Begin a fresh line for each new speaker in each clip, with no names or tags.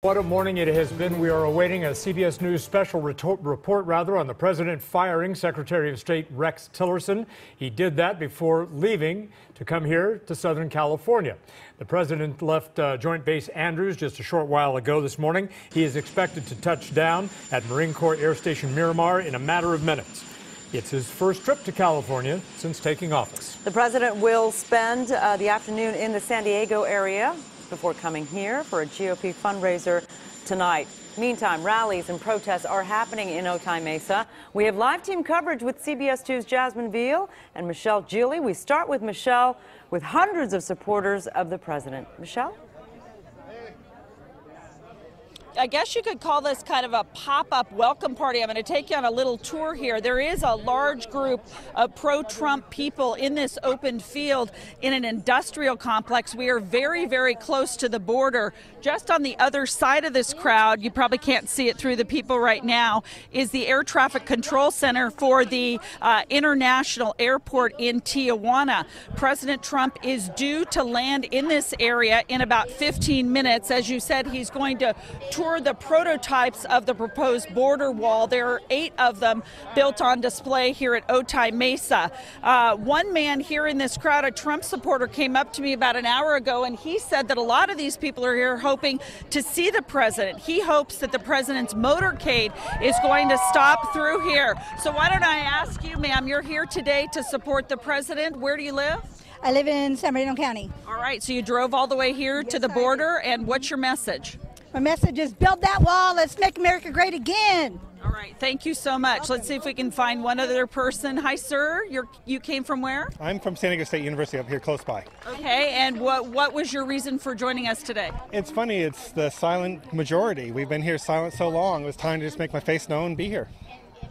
What a morning it has been. We are awaiting a CBS News special report on the president firing Secretary of State Rex Tillerson. He did that before leaving to come here to Southern California. The president left Joint Base Andrews just a short while ago this morning. He is expected to touch down at Marine Corps Air Station Miramar in a matter of minutes. It's his first trip to California since taking office.
The president will spend the afternoon in the San Diego area before coming here for a GOP fundraiser tonight. Meantime, rallies and protests are happening in Otay Mesa. We have live team coverage with CBS 2's Jasmine Viel and Michele Gile. We start with Michele with hundreds of supporters of the president. Michele?
I guess you could call this kind of a pop-up welcome party. I'm going to take you on a little tour here. There is a large group of pro-Trump people in this open field in an industrial complex. We are very, very close to the border. Just on the other side of this crowd, you probably can't see it through the people right now, is the Air Traffic Control Center for the International Airport in Tijuana. President Trump is due to land in this area in about 15 minutes. As you said, he's going to tour the prototypes of the proposed border wall. There are 8 of them built on display here at Otay Mesa. One man here in this crowd, a Trump supporter, came up to me about an hour ago, and he said that a lot of these people are here hoping to see the president. He hopes that the president's motorcade is going to stop through here. So why don't I ask you, ma'am, you're here today to support the president. Where do you live?
I live in San Bernardino County.
All right, so you drove all the way here to the border, and what's your message?
My message is build that wall. Let's make America great again.
All right. Thank you so much. Let's see if we can find one other person. Hi, sir. You came from where?
I'm from San Diego State University up here close by.
Okay. And what was your reason for joining us today?
It's funny. It's the silent majority. We've been here silent so long. It was time to just make my face known and be here.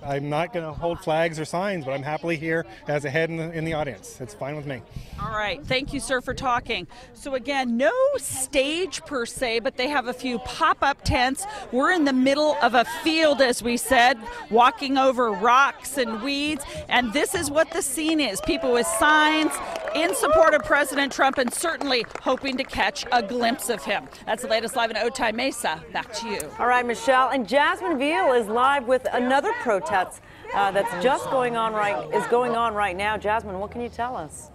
I'm not going to hold flags or signs, but I'm happily here as a head in the audience. It's fine with me.
All right. Thank you, sir, for talking. So, again, no stage per se, but they have a few pop-up tents. We're in the middle of a field, as we said, walking over rocks and weeds. And this is what the scene is. People with signs in support of President Trump and certainly hoping to catch a glimpse of him. That's the latest live in Otay Mesa. Back to you.
All right, Michele. And Jasmine Viel is live with another protest that's just going on right now. Jasmine, what can you tell us?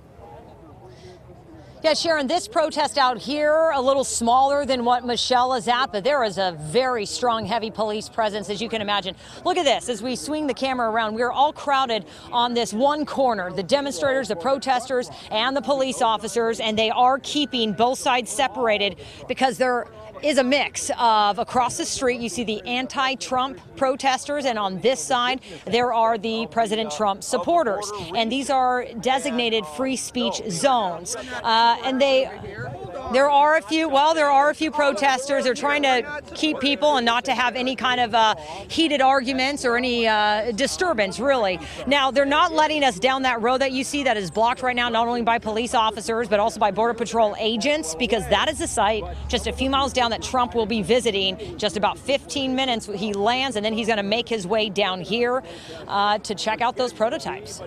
Yeah, Sharon, this protest out here, a little smaller than what Michele is at, but there is a very strong, heavy police presence, as you can imagine. Look at this. As we swing the camera around, we're all crowded on this one corner, the demonstrators, the protesters, and the police officers, and they are keeping both sides separated because there is a mix of across the street, you see the anti-Trump protesters, and on this side, there are the President Trump supporters. And these are designated free speech zones. And there are a few protesters. They're trying to keep people and not to have any kind of heated arguments or any disturbance, really. Now, they're not letting us down that road that you see that is blocked right now, not only by police officers, but also by Border Patrol agents, because that is the site just a few miles down that Trump will be visiting. Just about 15 minutes he lands, and then he's going to make his way down here to check out those prototypes.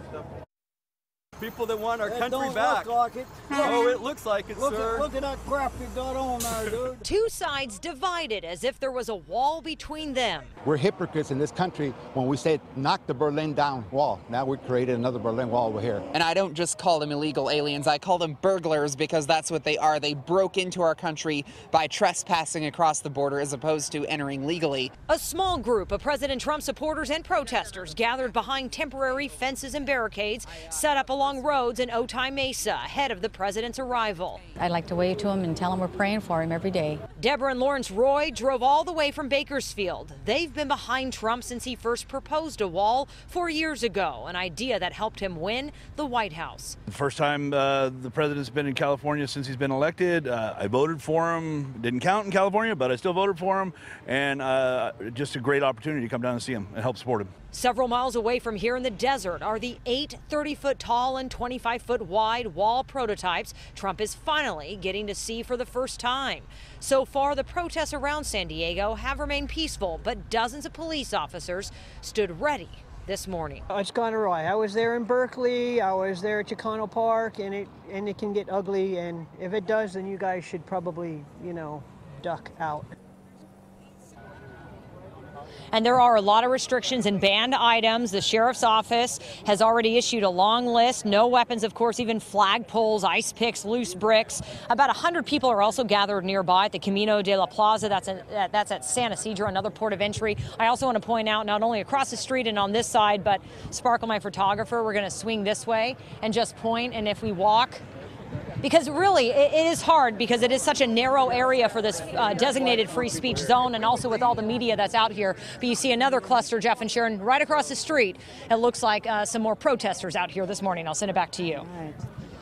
People that want our country back.
Look like it.
Oh, it looks like it, sir.
Look at that crap you got on there, dude.
Two sides divided as if there was a wall between them.
We're hypocrites in this country when we say knock the Berlin down wall. Now we created another Berlin Wall over here.
And I don't just call them illegal aliens, I call them burglars because that's what they are. They broke into our country by trespassing across the border as opposed to entering legally.
A small group of President Trump supporters and protesters gathered behind temporary fences and barricades set up along roads in Otay Mesa ahead of the president's arrival.
I'd like to wave to him and tell him we're praying for him every day.
Deborah and Lawrence Roy drove all the way from Bakersfield. They've been behind Trump since he first proposed a wall 4 years ago, an idea that helped him win the White House.
The first time the president's been in California since he's been elected. I voted for him. Didn't count in California, but I still voted for him. And just a great opportunity to come down and see him and help support him.
Several miles away from here in the desert are the 8 30-foot tall and 25-foot wide wall prototypes Trump is finally getting to see for the first time. So far, the protests around San Diego have remained peaceful, but dozens of police officers stood ready this morning.
It's gone awry. I was there in Berkeley, I was there at Chicano Park, and it can get ugly, and if it does, then you guys should probably, duck out.
And there are a lot of restrictions and banned items. The sheriff's office has already issued a long list. No weapons, of course, even flagpoles, ice picks, loose bricks. About 100 people are also gathered nearby at the Camino de la Plaza. That's at San Isidro, another port of entry. I also want to point out, not only across the street and on this side, but Sparkle, my photographer, we're going to swing this way and just point. And if we walk, because really it is hard because it is such a narrow area for this designated free speech zone, and also with all the media that's out here. But you see another cluster, Jeff and Sharon, right across the street. It looks like some more protesters out here this morning. I'll send it back to you.
All right.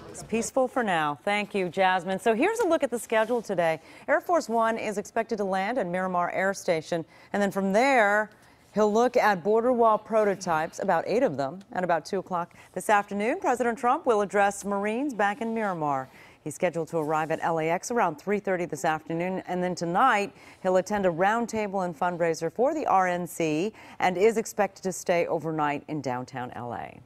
It's peaceful for now. Thank you, Jasmine. So here's a look at the schedule today. Air Force One is expected to land at Miramar Air Station, and then from there, he'll look at border wall prototypes, about 8 of them, at about 2 o'clock this afternoon. President Trump will address Marines back in Miramar. He's scheduled to arrive at LAX around 3:30 this afternoon. And then tonight, he'll attend a roundtable and fundraiser for the RNC and is expected to stay overnight in downtown LA.